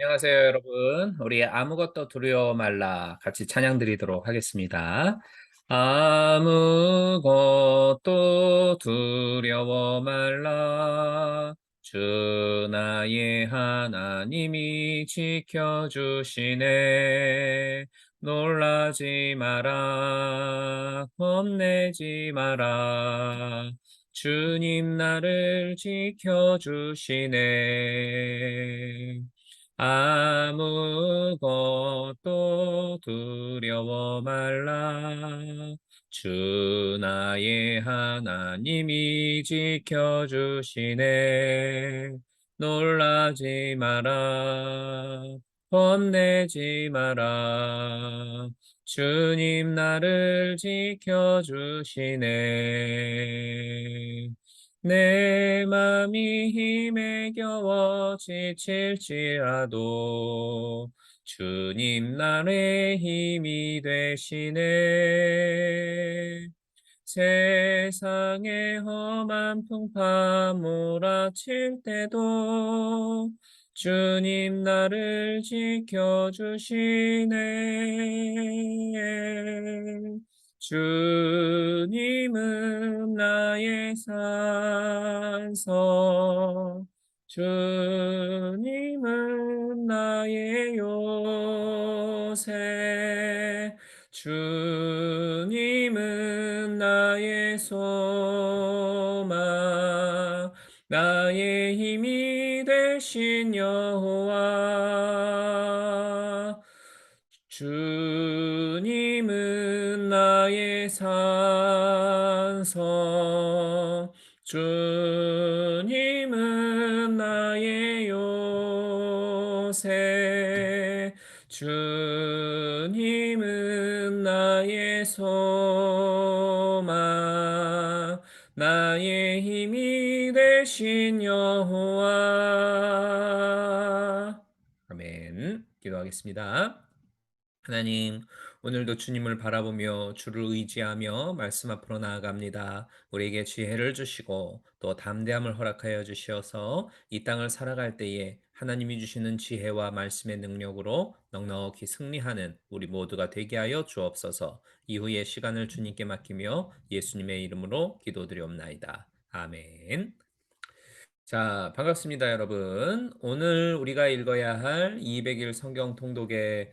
안녕하세요, 여러분. 우리 아무것도 두려워 말라 같이 찬양 드리도록 하겠습니다. 아무것도 두려워 말라. 주 나의 하나님이 지켜주시네. 놀라지 마라. 겁내지 마라. 주님 나를 지켜주시네. 아무것도 두려워 말라. 주 나의 하나님이 지켜주시네. 놀라지 마라. 겁내지 마라. 주님 나를 지켜주시네. 내 맘이 힘에 겨워 지칠지라도 주님 나의 힘이 되시네. 세상의 험한 풍파 몰아칠 때도 주님 나를 지켜주시네. 주님은 나의 산성, 주님은 나의 요새, 주님은 나의 소망, 나의 힘이 되신 여호와. 주님은 나의 산성, 주님은 나의 요새, 주님은 나의 소망, 나의 힘이 되신 여호와. 아멘. 기도하겠습니다. 하나님, 오늘도 주님을 바라보며 주를 의지하며 말씀 앞으로 나아갑니다. 우리에게 지혜를 주시고 또 담대함을 허락하여 주시어서 이 땅을 살아갈 때에 하나님이 주시는 지혜와 말씀의 능력으로 넉넉히 승리하는 우리 모두가 되게 하여 주옵소서. 이후의 시간을 주님께 맡기며 예수님의 이름으로 기도드리옵나이다. 아멘. 자, 반갑습니다, 여러분. 오늘 우리가 읽어야 할 200일 성경 통독의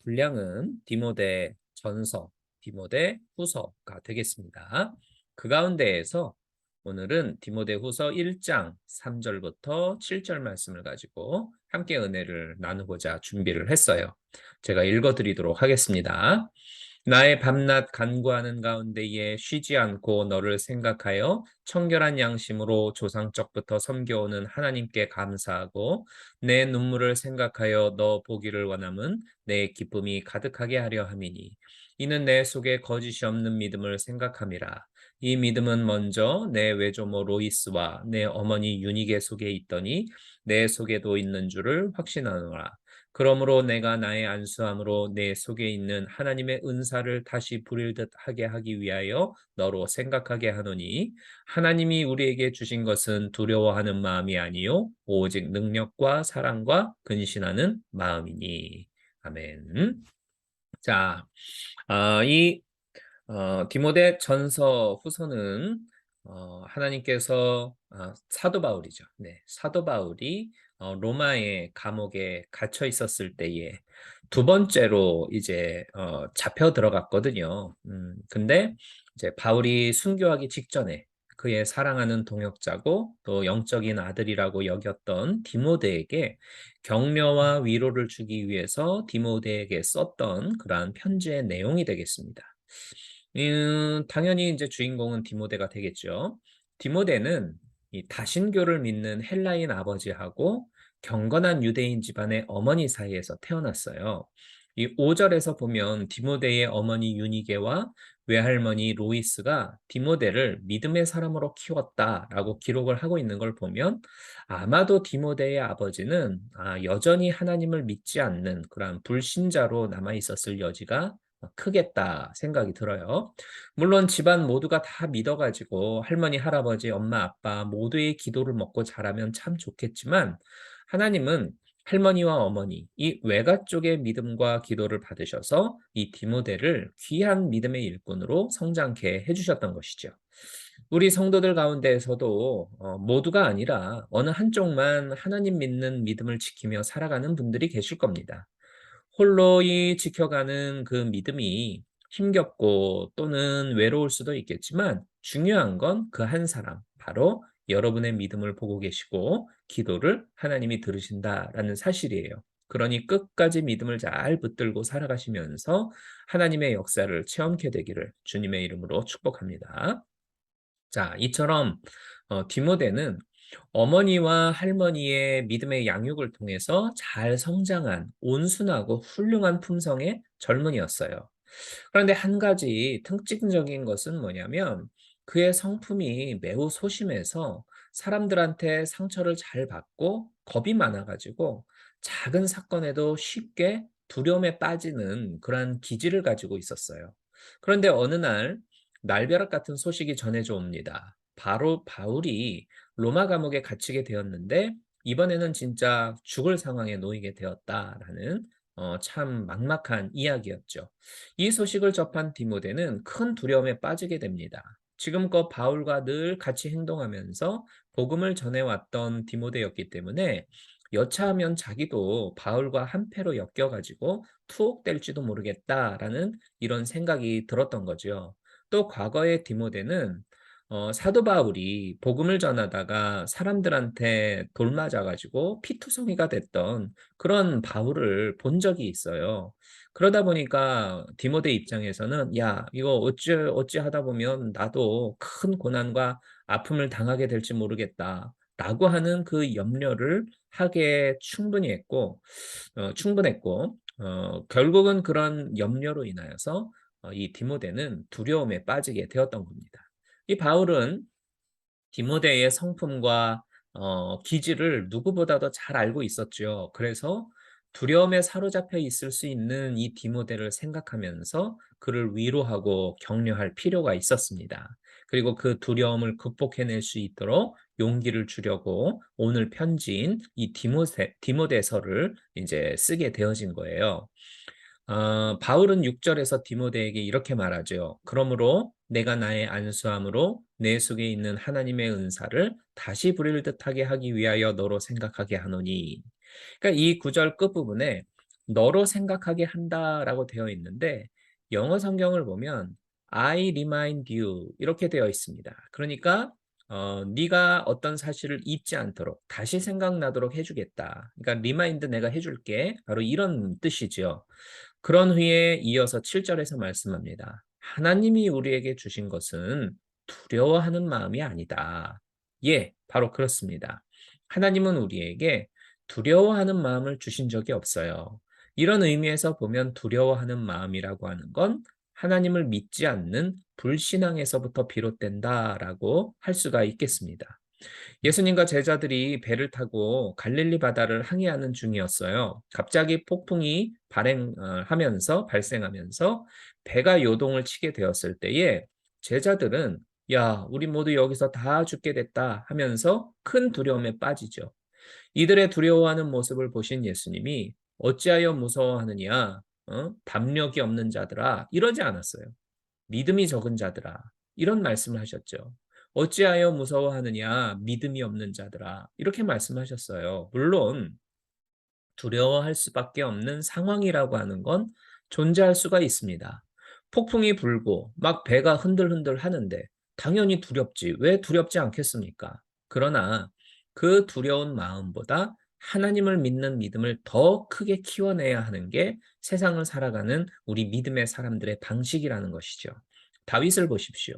분량은 디모데 전서, 디모데 후서가 되겠습니다. 그 가운데에서 오늘은 디모데 후서 1장 3절부터 7절 말씀을 가지고 함께 은혜를 나누고자 준비를 했어요. 제가 읽어드리도록 하겠습니다. 나의 밤낮 간구하는 가운데에 쉬지 않고 너를 생각하여 청결한 양심으로 조상적부터 섬겨오는 하나님께 감사하고 내 눈물을 생각하여 너 보기를 원함은 내 기쁨이 가득하게 하려 함이니 이는 내 속에 거짓이 없는 믿음을 생각함이라. 이 믿음은 먼저 내 외조모 로이스와 내 어머니 유니게 속에 있더니 내 속에도 있는 줄을 확신하노라. 그러므로 내가 나의 안수함으로 내 속에 있는 하나님의 은사를 다시 부릴 듯 하게 하기 위하여 너로 생각하게 하노니 하나님이 우리에게 주신 것은 두려워하는 마음이 아니요 오직 능력과 사랑과 근신하는 마음이니. 아멘. 자, 이 디모데 전서 후서는 하나님께서 사도 바울이죠. 네, 사도 바울이 로마의 감옥에 갇혀 있었을 때에 두 번째로 이제 잡혀 들어갔거든요. 근데 이제 바울이 순교하기 직전에 그의 사랑하는 동역자고 또 영적인 아들이라고 여겼던 디모데에게 격려와 위로를 주기 위해서 디모데에게 썼던 그러한 편지의 내용이 되겠습니다. 당연히 이제 주인공은 디모데가 되겠죠. 디모데는 이 다신교를 믿는 헬라인 아버지하고 경건한 유대인 집안의 어머니 사이에서 태어났어요. 이 5절에서 보면 디모데의 어머니 유니게와 외할머니 로이스가 디모데를 믿음의 사람으로 키웠다라고 기록을 하고 있는 걸 보면 아마도 디모데의 아버지는 여전히 하나님을 믿지 않는 그런 불신자로 남아 있었을 여지가 크겠다 생각이 들어요. 물론 집안 모두가 다 믿어가지고 할머니, 할아버지, 엄마, 아빠 모두의 기도를 먹고 자라면 참 좋겠지만 하나님은 할머니와 어머니, 이 외가 쪽의 믿음과 기도를 받으셔서 이 디모데를 귀한 믿음의 일꾼으로 성장케 해주셨던 것이죠. 우리 성도들 가운데에서도 모두가 아니라 어느 한쪽만 하나님 믿는 믿음을 지키며 살아가는 분들이 계실 겁니다. 홀로이 지켜가는 그 믿음이 힘겹고 또는 외로울 수도 있겠지만 중요한 건 그 한 사람, 바로 여러분의 믿음을 보고 계시고 기도를 하나님이 들으신다라는 사실이에요. 그러니 끝까지 믿음을 잘 붙들고 살아가시면서 하나님의 역사를 체험케 되기를 주님의 이름으로 축복합니다. 자, 이처럼 디모데는 어머니와 할머니의 믿음의 양육을 통해서 잘 성장한 온순하고 훌륭한 품성의 젊은이였어요. 그런데 한 가지 특징적인 것은 뭐냐면 그의 성품이 매우 소심해서 사람들한테 상처를 잘 받고 겁이 많아가지고 작은 사건에도 쉽게 두려움에 빠지는 그러한 기질을 가지고 있었어요. 그런데 어느 날 날벼락 같은 소식이 전해져 옵니다. 바로 바울이 로마 감옥에 갇히게 되었는데 이번에는 진짜 죽을 상황에 놓이게 되었다라는 참 막막한 이야기였죠. 이 소식을 접한 디모데는 큰 두려움에 빠지게 됩니다. 지금껏 바울과 늘 같이 행동하면서 복음을 전해왔던 디모데였기 때문에 여차하면 자기도 바울과 한패로 엮여가지고 투옥될지도 모르겠다라는 이런 생각이 들었던 거죠. 또 과거의 디모데는 사도 바울이 복음을 전하다가 사람들한테 돌맞아가지고 피투성이가 됐던 그런 바울을 본 적이 있어요. 그러다 보니까 디모데 입장에서는 야, 이거 어찌 하다 보면 나도 큰 고난과 아픔을 당하게 될지 모르겠다. 라고 하는 그 염려를 하게 충분했고, 결국은 그런 염려로 인하여서 이 디모데는 두려움에 빠지게 되었던 겁니다. 이 바울은 디모데의 성품과 기질을 누구보다도 잘 알고 있었죠. 그래서 두려움에 사로잡혀 있을 수 있는 이 디모데를 생각하면서 그를 위로하고 격려할 필요가 있었습니다. 그리고 그 두려움을 극복해낼 수 있도록 용기를 주려고 오늘 편지인 이 디모데서를 이제 쓰게 되어진 거예요. 바울은 6절에서 디모데에게 이렇게 말하죠. 그러므로 내가 나의 안수함으로 내 속에 있는 하나님의 은사를 다시 부릴 듯하게 하기 위하여 너로 생각하게 하노니. 그러니까 이 구절 끝부분에 너로 생각하게 한다라고 되어 있는데 영어 성경을 보면 I remind you 이렇게 되어 있습니다. 그러니까 네가 어떤 사실을 잊지 않도록 다시 생각나도록 해주겠다. 그러니까 remind 내가 해줄게. 바로 이런 뜻이죠. 그런 후에 이어서 7절에서 말씀합니다. 하나님이 우리에게 주신 것은 두려워하는 마음이 아니다. 예, 바로 그렇습니다. 하나님은 우리에게 두려워하는 마음을 주신 적이 없어요. 이런 의미에서 보면 두려워하는 마음이라고 하는 건 하나님을 믿지 않는 불신앙에서부터 비롯된다라고 할 수가 있겠습니다. 예수님과 제자들이 배를 타고 갈릴리 바다를 항해하는 중이었어요. 갑자기 폭풍이 발생하면서 배가 요동을 치게 되었을 때에 제자들은 야, 우리 모두 여기서 다 죽게 됐다 하면서 큰 두려움에 빠지죠. 이들의 두려워하는 모습을 보신 예수님이 어찌하여 무서워하느냐? 담력이 없는 자들아 이러지 않았어요. 믿음이 적은 자들아 이런 말씀을 하셨죠. 어찌하여 무서워하느냐 믿음이 없는 자들아 이렇게 말씀하셨어요. 물론 두려워할 수밖에 없는 상황이라고 하는 건 존재할 수가 있습니다. 폭풍이 불고 막 배가 흔들흔들 하는데 당연히 두렵지. 왜 두렵지 않겠습니까? 그러나 그 두려운 마음보다 하나님을 믿는 믿음을 더 크게 키워내야 하는 게 세상을 살아가는 우리 믿음의 사람들의 방식이라는 것이죠. 다윗을 보십시오.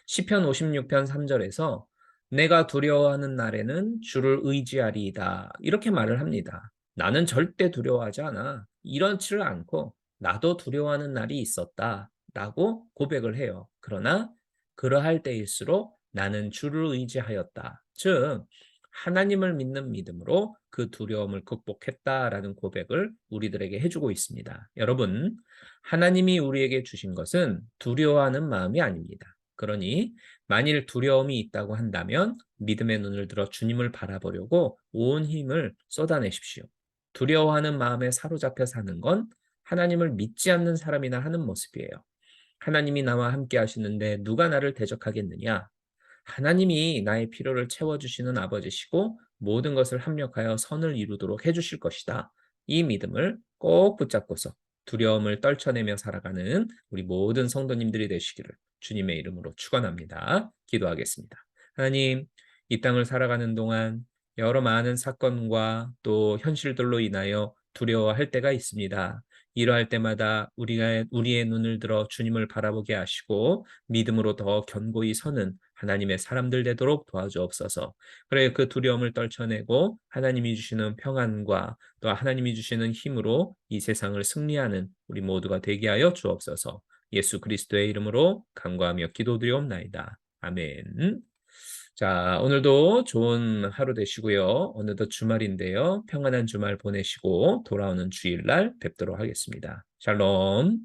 시편 56편 3절에서 내가 두려워하는 날에는 주를 의지하리이다. 이렇게 말을 합니다. 나는 절대 두려워하지 않아. 이렇지를 않고 나도 두려워하는 날이 있었다. 라고 고백을 해요. 그러나 그러할 때일수록 나는 주를 의지하였다. 즉 하나님을 믿는 믿음으로 그 두려움을 극복했다라는 고백을 우리들에게 해주고 있습니다. 여러분, 하나님이 우리에게 주신 것은 두려워하는 마음이 아닙니다. 그러니 만일 두려움이 있다고 한다면 믿음의 눈을 들어 주님을 바라보려고 온 힘을 쏟아내십시오. 두려워하는 마음에 사로잡혀 사는 건 하나님을 믿지 않는 사람이나 하는 모습이에요. 하나님이 나와 함께 하시는데 누가 나를 대적하겠느냐? 하나님이 나의 필요를 채워주시는 아버지시고 모든 것을 합력하여 선을 이루도록 해주실 것이다. 이 믿음을 꼭 붙잡고서 두려움을 떨쳐내며 살아가는 우리 모든 성도님들이 되시기를 주님의 이름으로 축원합니다. 기도하겠습니다. 하나님, 이 땅을 살아가는 동안 여러 많은 사건과 또 현실들로 인하여 두려워할 때가 있습니다. 이러할 때마다 우리의 눈을 들어 주님을 바라보게 하시고 믿음으로 더 견고히 서는 하나님의 사람들 되도록 도와주옵소서. 그래 그 두려움을 떨쳐내고 하나님이 주시는 평안과 또 하나님이 주시는 힘으로 이 세상을 승리하는 우리 모두가 되게 하여 주옵소서. 예수 그리스도의 이름으로 간구하며 기도드리옵나이다. 아멘. 자, 오늘도 좋은 하루 되시고요. 어느덧 주말인데요. 평안한 주말 보내시고 돌아오는 주일날 뵙도록 하겠습니다. 샬롬.